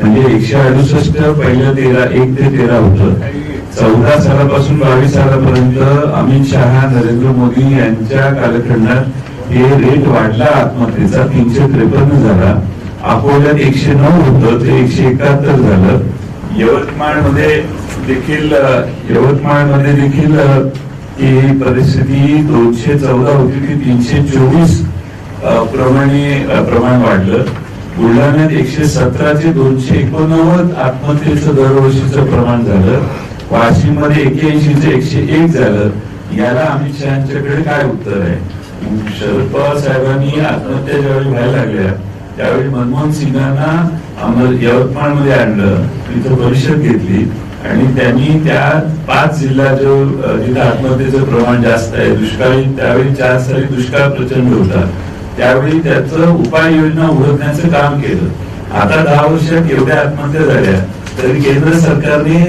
म्हणजे 168 पहिल्या 1 ते 13 होतं. 14 सालापासून 22 सालापर्यंत अमित शहा, नरेंद्र मोदी यांच्या कालखंडात हे रेट वाढला आत्महत्येचा, 353 झाला. अकोल्यात 109 होतं ते 171 झालं. यवतमाळमध्ये देखील ही परिस्थिती 214 होती ती 324 प्रमाण वाढलं. बुलढाण्यात 117 ते 289 आत्महत्येचं दरवर्षीचं प्रमाण झालं. वाशिम मध्ये 81 ते 101 झालं. याला अमित शहांच्याकडे काय उत्तर आहे? शरद पवार साहेबांनी आत्महत्या ज्यावेळी व्हायला लागल्या त्यावेळी मनमोहन सिंगांना यवतमाळमध्ये आणलं, तिथं परिषद घेतली आणि त्यांनी त्या 5 जिल्हा जिथे आत्महत्येचं प्रमाण जास्त आहे, दुष्काळी, त्यावेळी 4 साली दुष्काळ प्रचंड होता, त्यावेळी त्याचं उपाययोजना उघडण्याचं काम केलं. आता 10 वर्षात एवढ्या आत्महत्या झाल्या तरी केंद्र सरकारने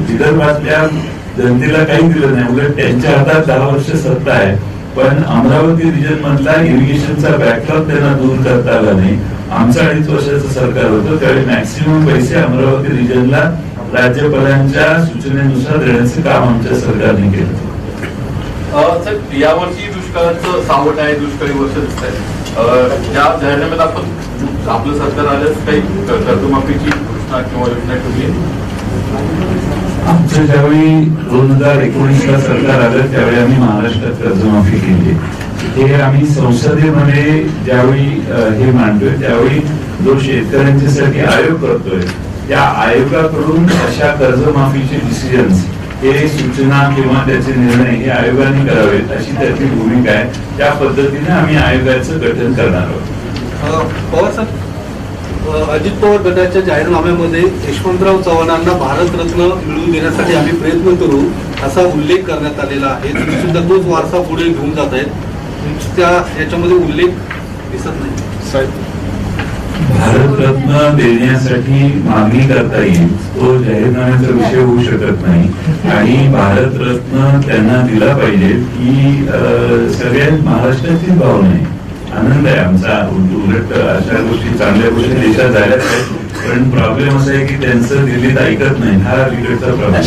विदर्भातल्या जनतेला काही दिलं नाही. उलट त्यांच्या हातात 10 वर्ष सत्ता आहे. पण अमरावती रिजन मधला इरिगेशनचा बॅकलॉग त्यांना दूर करता आला नाही. आमचं 2.5 वर्षाचं सरकार होतं त्यावेळी मॅक्सिमम पैसे अमरावती रिजनला राज्यपालांच्या सूचनेनुसार देण्याचं काम आमच्या सरकारने केलं. सर यावर्षी दुष्काळाचं सावट आहे, दुष्काळी वर्ष दिसत आहे. या जाहीरनाम्यात आपण आपलं सरकार आल्यास काही कर्जमाफीची घोषणा किंवा योजना ठेवली? आमचं ज्यावेळी 2019ला सरकार आलं त्यावेळी आम्ही महाराष्ट्रात कर्जमाफी केली. हे आम्ही संसदेमध्ये ज्यावेळी हे मांडतोय त्यावेळी जो शेतकऱ्यांच्यासाठी आयोग करतोय त्या आयोगाकडून अशा कर्जमाफीचे डिसिजन्स हे सूचना किंवा त्याचे निर्णय हे आयोगाने करावेत अशी त्याची भूमिका आहे. त्या पद्धतीने आम्ही आयोगाचं गठन करणार आहोत. पवार सर, अजित पवार गटाच्या जाहीरनाम्यामध्ये यशवंतराव चव्हाणांना भारतरत्न मिळवून देण्यासाठी आम्ही प्रयत्न करू असा उल्लेख करण्यात आलेला आहे. तुम्ही सुद्धा तोच वारसा पुढे घेऊन जात आहेत, त्या याच्यामध्ये उल्लेख दिसत नाही. भारतरत्न देण्यासाठी मागणी करता येईल, तो जाहीरनाम्याचा विषय होऊ शकत नाही. आणि भारतरत्न त्यांना दिला पाहिजे ही सगळ्यात महाराष्ट्राची भावना आहे. आनंद आहे आमचा. उलट अशा गोष्टी चांगल्या गोष्टी देशात झाल्याच आहेत. पण प्रॉब्लेम असा आहे की त्यांचं दिल्लीत ऐकत नाही, हा तिकडचा प्रॉब्लेम.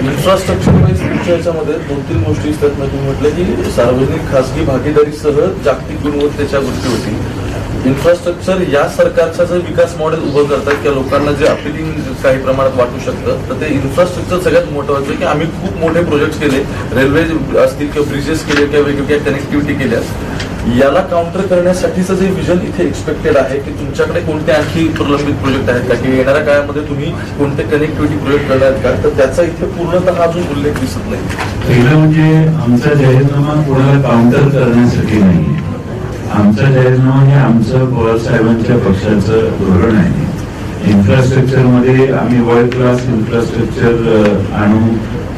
इन्फ्रास्ट्रक्चर याच्यामध्ये 2-3 गोष्टी असतात. तुम्ही म्हटलं की सार्वजनिक खासगी भागीदारीसह जागतिक गुणवत्तेच्या गोष्टी होती. इन्फ्रास्ट्रक्चर या सरकारचा जर विकास मॉडेल उभं करतात किंवा लोकांना जे अपिलिंग काही प्रमाणात वाटू शकतं तर ते इन्फ्रास्ट्रक्चर सगळ्यात महत्वाचं की आम्ही खूप मोठे प्रोजेक्ट केले, रेल्वे असतील किंवा ब्रिजेस केले किंवा वेगवेगळ्या कनेक्टिव्हिटी केल्या. याला काउंटर करण्यासाठीचं जे विजन इथे एक्सपेक्टेड आहे की तुमच्याकडे कोणते आणखी प्रलंबित प्रोजेक्ट आहेत का की येणाऱ्या काळामध्ये तुम्ही कोणते कनेक्टिव्हिटी प्रोजेक्ट करणार आहेत का, तर त्याचा इथे पूर्णतः अजून उल्लेख दिसत नाही. पहिलं म्हणजे आमचा जाहीरनामा कोणाला काउंटर करण्यासाठी नाही. आमचा जाहीरनामा हे आमचं पवार साहेबांच्या पक्षाचं धोरण आहे. इन्फ्रास्ट्रक्चर मध्ये आम्ही वर्ल्ड क्लास इन्फ्रास्ट्रक्चर आणू,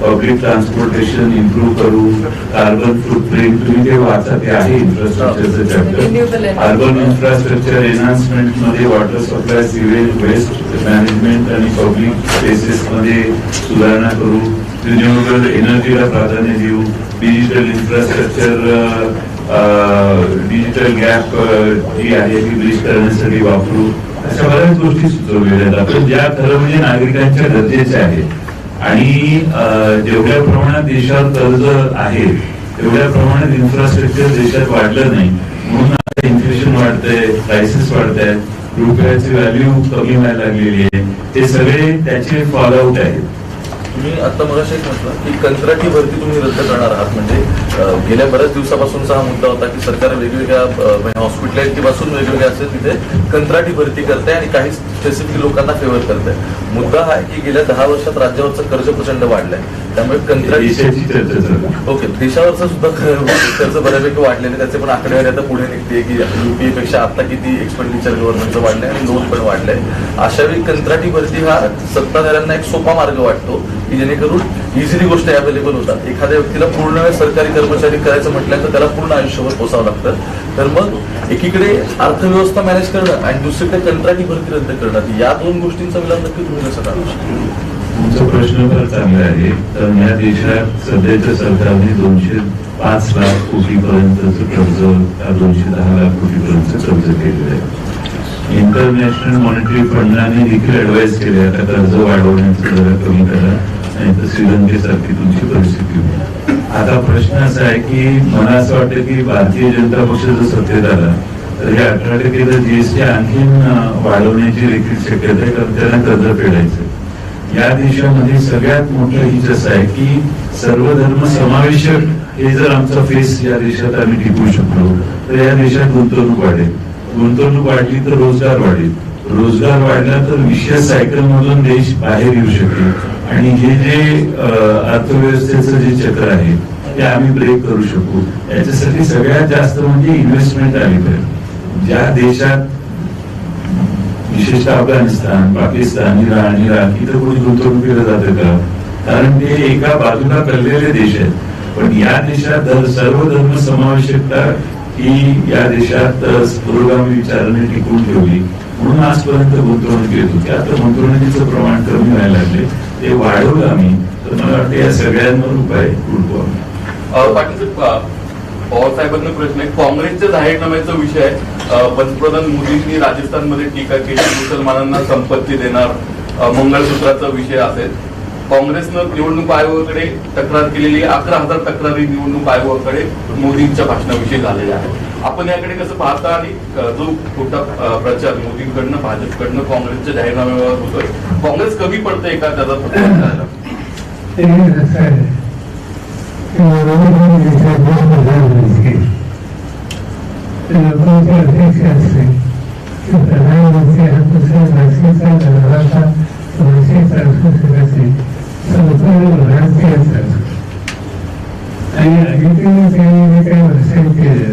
पब्लिक ट्रान्सपोर्टेशन इम्प्रूव्ह करू, कार्बन फुटप्रिंट तुम्ही ते वाचा, ते आहे इन्फ्रास्ट्रक्चरचं चॅप्टर. अर्बन इन्फ्रास्ट्रक्चर एनहान्समेंट मध्ये water supply, sewage, waste management आणि पब्लिक स्पेसेस मध्ये सुधारणा करू, रिन्युएबल एनर्जीला प्राधान्य देऊ, डिजिटल इन्फ्रास्ट्रक्चर, डिजिटल गॅप जी आहे ती ब्रिज करण्यासाठी वापरू. अशा बऱ्याच गोष्टी सुचवलेल्या आहेत आपण, ज्या खरं म्हणजे नागरिकांच्या गरजेच्या आहेत. आणि जेवढ्या प्रमाणात देशावर कर्ज आहे तेवढ्या प्रमाणात इन्फ्रास्ट्रक्चर देशात वाढलं नाही, म्हणून आता इन्फ्लेशन वाढतंय, प्राइसेस वाढत आहेत, रुपयाची व्हॅल्यू कमी व्हायला लागलेली आहे. ते सगळे त्याचे फॉलोआउट आहेत. तुम्ही आता मगाशी म्हटलं की कंत्राटी भरती तुम्ही रद्द करणार आहात. म्हणजे गेल्या बऱ्याच दिवसापासूनचा हा मुद्दा होता की सरकार वेगवेगळ्या हॉस्पिटॅलिटीपासून वेगवेगळ्या असेल तिथे कंत्राटी भरती करते आणि काही स्पेसिफिक लोकांना फेवर करते. मुद्दा हा आहे की गेल्या 10 वर्षात राज्यावरचं कर्ज प्रचंड वाढलंय, त्यामुळे कंत्राटी ओके देशावरचं सुद्धा कर्ज बऱ्यापैकी वाढलेले, त्याचे पण आकडेवारी आता पुढे निघते की युपीए पेक्षा आता किती एक्सपेंडिचर गव्हर्नमेंटचं वाढलंय आणि लोन पण वाढलंय. अशावेळी कंत्राटी भरती हा सत्ताधाऱ्यांना एक सोपा मार्ग वाटतो की जेणेकरून इझिली गोष्टी अवेलेबल होतात. एखाद्या व्यक्तीला पूर्ण वेळ सरकारी कर्मचारी करायचं म्हटलं तर त्याला पूर्ण आयुष्यभर पोसावं लागतं. तर मग एकीकडे अर्थव्यवस्था मॅनेज करणं आणि दुसरीकडे कंत्राटी भरती रद्द करणं, या 2 गोष्टींचा विलास नक्की तुम्ही कसं काढू शकता? तुमचा प्रश्न फार चांगला आहे. तर या देशात सध्याच्या सरकारने 205 लाख कोटीपर्यंतचं कर्ज, 210 लाख कोटीपर्यंतचं कर्ज केलेलं आहे. इंटरनॅशनल मॉनिटरी फंडाने देखील ऍडवाइस केले आता कर्ज वाढवण्याचं जरा कमी करा, नाही तर श्रीलंकेसारखी तुमची परिस्थिती होईल. आता प्रश्न असा आहे की मला असं वाटतं की भारतीय जनता पक्ष जर सत्तेत आला तर हे 18% जीएसटी आणखीन वाढवण्याची देखील शक्यता आहे, कारण त्यांना कर्ज फेडायचं. या देशामध्ये सगळ्यात मोठं हिच असं आहे की सर्व धर्म समावेशक हे जर आमचा फेस या देशात आम्ही टिकवू शकलो तर या देशात गुंतवणूक वाढेल. गुंतवणूक वाढली तर रोजगार वाढेल, रोजगार वाढला तर विशेष सायकल मधून देश बाहेर येऊ शकेल. आणि हे जे अर्थव्यवस्थेचं जे चक्र आहे ते आम्ही ब्रेक करू शकू. याच्यासाठी सगळ्यात जास्त म्हणजे इन्व्हेस्टमेंट आली पाहिजे. ज्या देशात विशेषतः अफगाणिस्तान, पाकिस्तान, इराण इथं कोणी गुंतवणुकीला जातं का? कारण ते एका बाजूला कललेले देश आहेत. पण या देशात सर्व धर्म समावेशकता ही या देशात पुरोगामी विचाराने टिकून ठेवली, म्हणून आजपर्यंत गुंतवणूक येत होती. आता गुंतवणुकीचं प्रमाण कमी व्हायला लागले, ते वाढवलं आम्ही. तर मला वाटतं या सगळ्यांवर उपाय पाटील पवार साहेबांना प्रश्न आहे. काँग्रेसच्या जाहीरनाम्याचा विषय आहे. पंतप्रधान मोदींनी राजस्थानमध्ये टीका केली, मुसलमानांना संपत्ती देणार, मंगळसूत्राचा विषय असेल. काँग्रेसनं निवडणूक आयोगाकडे तक्रार केलेली 11,000 तक्रारी निवडणूक आयोगाकडे मोदींच्या भाषणाविषयी झालेल्या आहेत. आपण याकडे कसं पाहता आणि जो खोटा प्रचार मोदींकडनं भाजपकडनं काँग्रेसच्या जाहीरनाम्यावर होतोय, काँग्रेस कमी पडतंय का त्याचा फटका करायला? असं आहे की लोकांचे अध्यक्ष असते की प्रधानमंत्री हा दुसऱ्या भाषेचा धर्माचा भाषेचा असू शकत नाही, संपूर्ण भारतीयच असतो. आणि अलीकडे त्यांनी जे काही भाषण केलं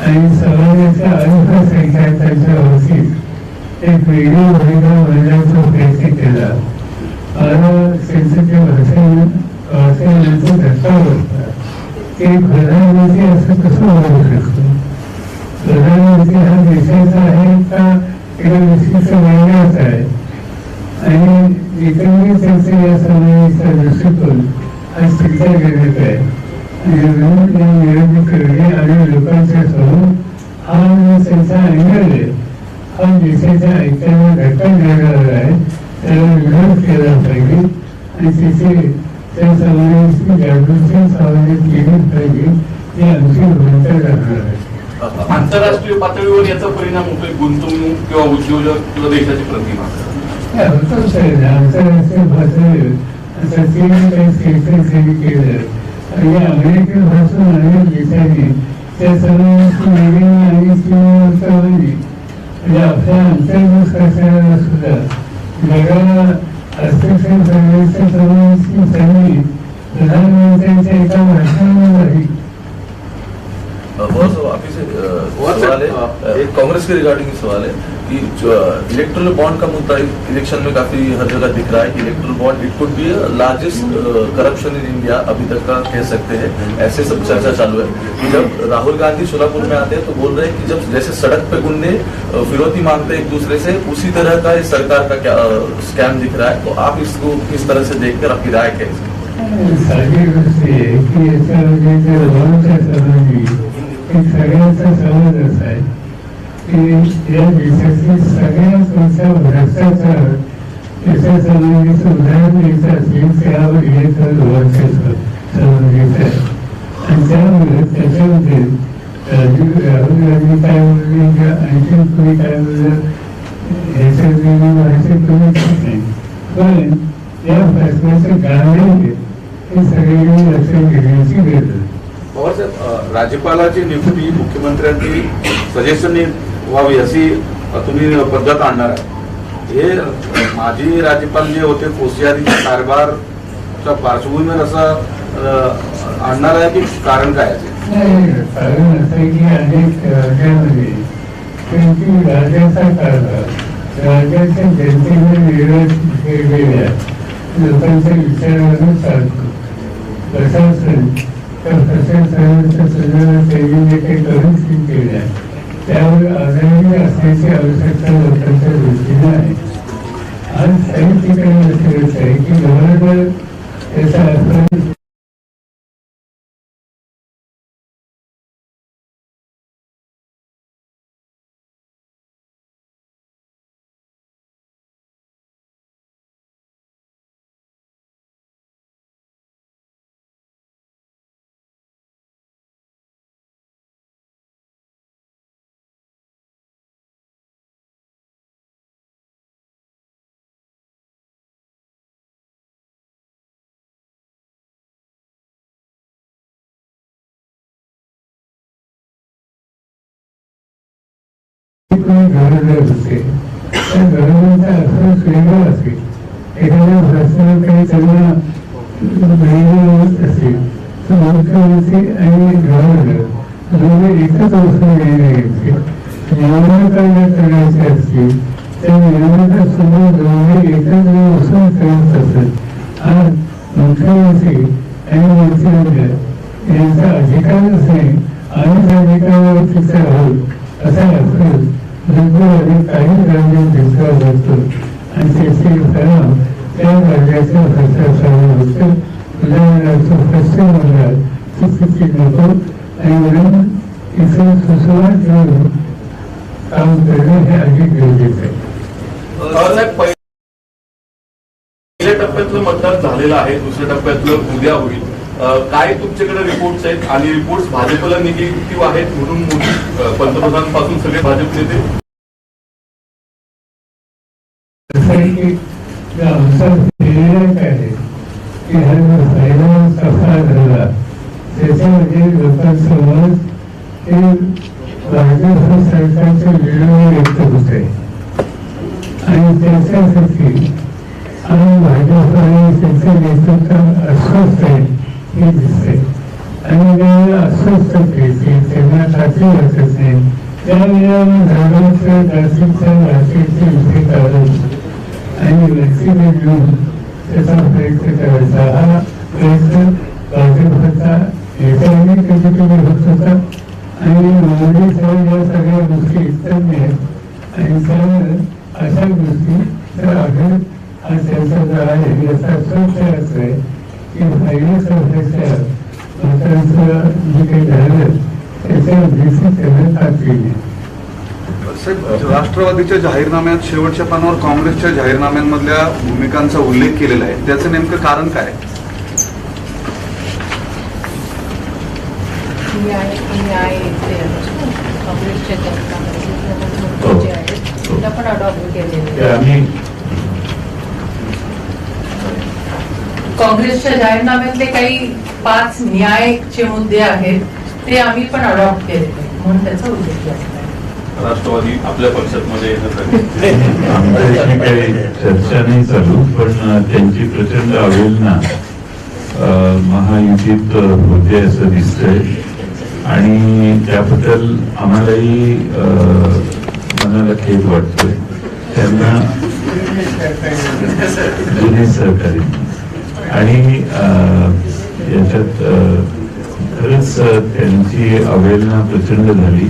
आणि समाजाच्या अल्पसंख्या त्यांच्या बाबतीत एक वेगळी भूमिका मांडण्याचा प्रयत्न केला. मला त्यांचं ते भाषण वाचल्यानंतर धक्का बसला की प्रधानमंत्री असं कसं म्हणू शकतो. प्रधानमंत्री हा देशाचा आहे का एका विशिष्ट वेगळाच आहे. आणि एकंदरीत त्यांचे या समाजाचा दृष्टिकोन हा स्वीकार करण्यात आहे. निवडणूक करणे आणि लोकांच्या समोर हा त्यांचा अँगल आहे, हा देशाच्या ऐक्याला धक्का देणारा आहे. त्याला विरोध केला पाहिजे आणि तिथे त्या समाजाची जागृती समाजात केली पाहिजे, ही आमची भूमिका राहणार आहे. आंतरराष्ट्रीय पातळीवर याचा परिणाम होतोय गुंतवणूक किंवा उद्योजक किंवा देशाची प्रतिमा? होतोच आहे ना. आंतरराष्ट्रीय पातळीवर आता चीन काही सेक्टर त्यांनी केलं आणि अमेरिकेपासून अनेक देशांनी त्या समाजाची वेगळी आणि चीन उतरवली. म्हणजे आपल्या अंतर्गत शासनाला सुद्धा जगाला हस्तक्षेप करण्याच्या समाजाची संधी प्रधानमंत्र्यांच्या एका भाषणावर झाली. बहुत आप ही से सवाल है, एक कांग्रेस के रिगार्डिंग सवाल है कि इलेक्ट्रल बॉन्ड का मुद्दा इलेक्शन में काफी हर जगह दिख रहा है कि erectile bond it could be largest corruption in India अभी तक का कह सकते हैं. ऐसे सब चर्चा चालू है कि जब राहुल गांधी सोलापुर में आते हैं तो बोल रहे हैं कि जब जैसे सड़क पे गुंडे फिरौती मांगते हैं एक दूसरे से, उसी तरह का इस सरकार का क्या स्कैम दिख रहा है. तो आप इसको किस तरह से देखकर आपकी राय क्या है? साधी गोष्ट आहे की याच्यामध्ये लोकांच्या समाजी एक सगळ्यांचा समज असा आहे की या देशातील सगळ्यात मोठा भ्रष्टाचार त्याच्या समाजाचं उदाहरण द्यायचं असेल त्यावर याचं लोकांच्या समाजाचं आहे. आणि त्यामुळे त्याच्यामध्ये राहुल गांधी काय बोलले किंवा आणखी तुम्ही काय बोललं ह्याच्या भाषेत तुम्ही ठीक नाही, पण या प्रश्नाचं गांभीर्य हे सगळ्यांनी लक्षात घेण्याची गरज आहे. पवार साहेब, राज्यपालाची नियुक्ती मुख्यमंत्र्यांची सजेशनने व्हावी अशी तुम्ही पद्धत आणणार आहे. हे माजी राज्यपाल जे होते कोश्यारीच्या कारभारच्या पार्श्वभूमीवर असं आणणार आहे की कारण काय आहे? कारण असं आहे की अनेक राज्यामध्ये त्यांची राज्याचा कारभार राज्याच्या जनतेने वेगवेगळ्या लोकांच्या विचारावर चालतो. प्रशासन त्या प्रशासनाच्या संदर्भात त्यांनी जे काही दुरुस्ती केल्या त्यावर आधारित असण्याची आवश्यकता लोकांच्या दृष्टीने आहे. आज काही ठिकाणी असं आहे की गव्हर्नर त्याचा अर्थ गव्हर्नर होते त्या गव्हर्नरचा अर्थ वेगळा असेल. एखाद्या भाषणात काही त्यांना होत असेल तर मुख्यमंत्री आणि गव्हर्नर दोन्ही एकच अवसर घ्यायचे. निवडणुका करायचे असतील त्या निवडणुकासमोर दोन्ही एकच अवसर करत असत. आज मुख्यमंत्री आणि मंत्रिमंडळ यांचा अधिकारच नाही आणि अधिकारावरतीचा आहोत असा अर्थ काही राज्यात घेतला जातो आणि त्याचे परिणाम त्या राज्याच्या भ्रष्टाचारावर होतं. उदाहरणार्थ पश्चिम बंगाल चुकीची नको आणि म्हणून इथे सुसंवाद घेऊन काम करणं हे अधिक गरजेचं आहे. टप्प्यातलं मतदान झालेलं आहे, दुसऱ्या टप्प्यातलं उद्या होईल. काय तुमच्याकडे रिपोर्ट्स आहेत आणि रिपोर्ट्स भाजपला निगेटिव्ह आहेत म्हणून मोदी पंतप्रधान पासून सगळे भाजप नेते त्याच्यामध्ये लोकांसमोर हे भाजप सरकारचे विरोध व्यक्त होते आणि त्याच्यासाठी आणि भाजप आणि त्याचे नेतृत्व अस्वस्थ आहे हे दिसते आणि ज्यावेळेला अस्वस्थ होते त्यांना खात्री वाटत नाही त्यावेळेला धर्माचं जातीचं भाषेचे विषय काढून आणि व्यक्तीने घेऊन त्याचा प्रयत्न करायचा हा प्रयत्न भाजपचा नेत्यांनी कधी कधी होत होता आणि मोदी साहेब या सगळ्या गोष्टी इतकं आहेत आणि त्यामुळे अशा गोष्टी तर अखेर हा त्यांचा जो आहे याचा संशय असं आहे की पहिल्या संशयाच्या लोकांचं जे काही झालं त्याच्या उद्देशी त्यांना खात्री नाही. साहेब, राष्ट्रवादीच्या जाहीरनाम्यात शेवटच्या पानावर काँग्रेसच्या जाहीरनाम्यांमधल्या भूमिकांचा उल्लेख केलेला आहे, त्याचं नेमकं कारण काय? काँग्रेसच्या जाहीरनाम्यातले काही 5 न्यायचे मुद्दे आहेत ते आम्ही पण अडॉप्ट केले म्हणून त्याचा उल्लेख केला. राष्ट्रवादी आपल्या पक्षामध्ये आमच्याशी काही चर्चा नाही चालू, पण त्यांची प्रचंड अवहेलना महायुतीत होते असं दिसतंय आणि त्याबद्दल आम्हालाही मनाला खेद वाटतोय. त्यांना जुने सहकारी आणि याच्यात खरंच त्यांची अवहेलना प्रचंड झाली.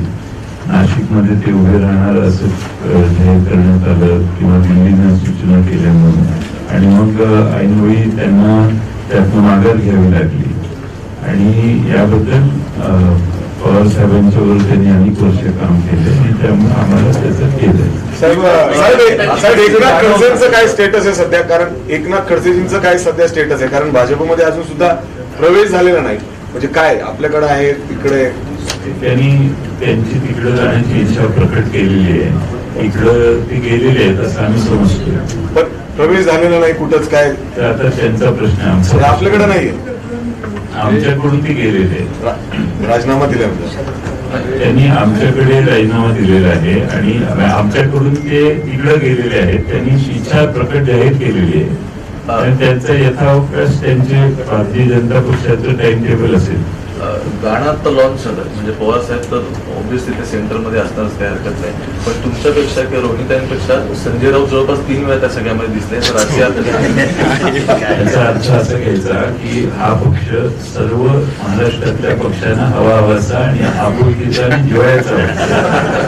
नाशिकमध्ये ते उभे राहणार असं जाहीर करण्यात आलं किंवा दिल्लीनं सूचना केल्या म्हणून आणि मग ऐनवेळी त्यांना त्यातून माघार घ्यावी लागली आणि याबद्दल पवार साहेबांच्यावर त्यांनी अनेक वर्ष काम केले आणि त्यामुळे आम्हाला त्याचं केलं. साहेब एकनाथ खडसेंचं काय स्टेटस आहे सध्या? कारण एकनाथ खडसेजींचं काय सध्या स्टेटस आहे? कारण भाजपमध्ये अजून सुद्धा प्रवेश झालेला नाही, म्हणजे काय आपल्याकडे आहे तिकडे? त्यांनी त्यांची तिकडे जाण्याची इच्छा प्रकट केलेली आहे, इकडं ते गेलेले आहेत असं आम्ही समजतो, पण प्रवेश झालेला नाही कुठंच. काय तर आता त्यांचा प्रश्न आहे, आमचा आपल्याकडे नाहीये. आमच्याकडून ते गेलेले आहेत, राजीनामा दिला त्यांनी आमच्याकडे राजीनामा दिलेला आहे आणि आमच्याकडून ते तिकडे गेलेले आहेत. त्यांनी इच्छा प्रकट जाहीर केलेली आहे आणि त्यांचा यथावकाश त्यांचे भारतीय जनता पक्षाचं टाइम टेबल असेल. गाणं आता लॉन्च झालं म्हणजे पवार साहेब तर ऑब्व्हियसली ते सेंटरमध्ये असतानाच काही हरकत नाही, पण तुमच्यापेक्षा किंवा रोहितांपेक्षा संजय राऊत जवळपास 3 वेळा त्या सगळ्यामध्ये दिसले. तर याचा अर्थ असा घ्यायचा की हा पक्ष सर्व महाराष्ट्रातल्या पक्षांना हवा हवाचा आणि आपुलकीचा आणि जिव्हाळ्याचा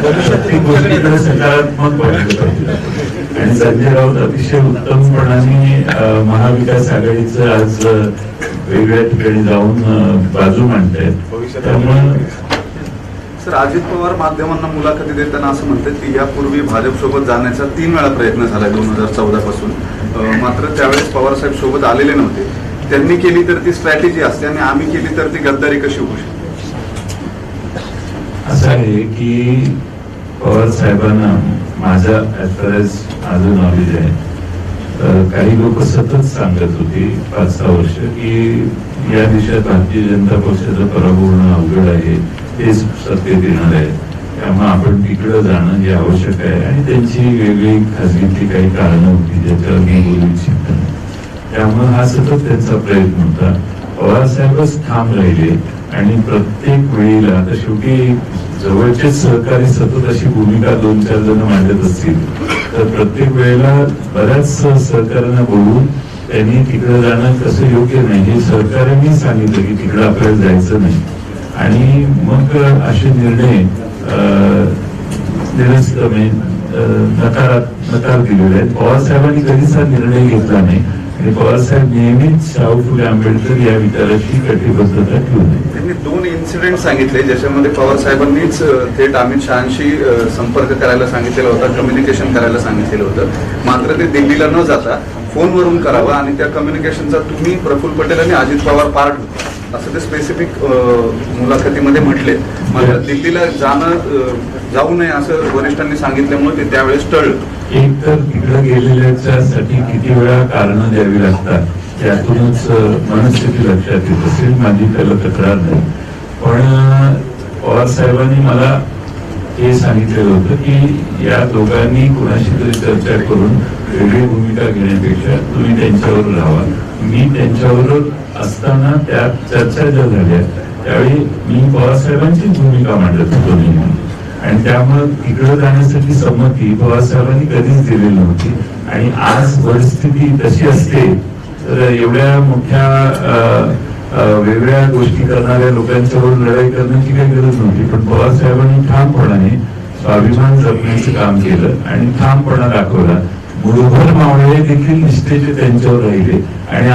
प्रत्येक गोष्टीकडे सकारात्मक वाटलं पाहिजे आणि संजय राऊत अतिशय उत्तमपणाने महाविकास आघाडीचं आज वेगळ्या ठिकाणी जाऊन बाजू मांडतायत. त्यामुळे सर, अजित पवार माध्यमांना मुलाखती देताना असं म्हणतात की यापूर्वी भाजप सोबत जाण्याचा 3 वेळा प्रयत्न झाला 2014 पासून, मात्र त्यावेळेस पवार साहेब सोबत आलेले नव्हते. त्यांनी केली तर ती स्ट्रॅटेजी असते आणि आम्ही केली तर ती गद्दारी कशी होऊ शकते? असं आहे की पवार साहेबांना माझा माझं नॉलेज आहे, काही लोक सतत सांगत होते 5-6 वर्ष की या देशात भारतीय जनता पक्षाचा पराभव होणं अवघड आहे, तेच सत्तेत येणार आहे, त्यामुळे आपण तिकडं जाणं हे आवश्यक आहे आणि त्यांची वेगळी खासगीतली काही कारणं होती ज्याच्यावर मी बोलू इच्छित नाही. त्यामुळे हा सतत त्यांचा प्रयत्न होता. पवार साहेबच ठाम राहिले आणि प्रत्येक वेळेला आता शेवटी जवळचेच सहकारी सतत अशी भूमिका 2-4 जण मांडत असतील तर प्रत्येक वेळेला बऱ्याच सहकार्यांना बोलून त्यांनी तिकडे जाणं कसं योग्य नाही हे सहकार्यांनी सांगितलं की तिकडे आपल्याला जायचं नाही आणि मग असे निर्णय नकार दिलेले आहेत. पवार साहेबांनी कधीच हा निर्णय घेतला नाही आणि पवारसाहेब नेहमीच शाहू फुले आंबेडकर या विचाराची कटिबद्धता ठेवून आहे. त्यांनी 2 इन्सिडेंट सांगितले ज्याच्यामध्ये पवार साहेबांनीच थेट अमित शहाशी संपर्क करायला सांगितलेला होता, कम्युनिकेशन करायला सांगितलेलं होतं. मात्र ते दिल्लीला न जाता फोनवरून करावं आणि त्या कम्युनिकेशनचा तुम्ही प्रफुल्ल पटेल आणि अजित पवार पार्ट होते असं ते स्पेसिफिक मुलाखतीमध्ये म्हटले. मात्र दिल्लीला जाऊ नये असं वरिष्ठांनी सांगितल्यामुळे ते त्यावेळेस टळलं. एक तर तिकडे गेलेल्यासाठी किती वेळा कारणं द्यावी लागतात त्यातूनच मनस्थिती लक्षात येत असेल. माझी त्याला तक्रार नाही, पण पवार साहेबांनी मला हे सांगितलेलं होतं की या दोघांनी कुणाशी तरी चर्चा करून वेगळी भूमिका घेण्यापेक्षा तुम्ही त्यांच्यावर राहा. मी त्यांच्याबरोबर असताना त्या चर्चा ज्या झाल्या त्यावेळी मी पवार साहेबांची भूमिका मांडत होतो नेहमी, आणि त्यामुळे तिकडे जाण्यासाठी संमती पवार साहेबांनी कधीच दिलेली नव्हती. आणि आज परिस्थिती तशी असते तर एवढ्या मोठ्या वेगळ्या गोष्टी करणाऱ्या लोकांच्यावर लढाई करण्याची काही गरज नव्हती. पण पवार साहेबांनी ठामपणाने स्वाभिमान जपण्याचं काम केलं आणि ठामपणा दाखवला. मुळभर मावळे देखील निष्ठेचे त्यांच्यावर राहिले आणि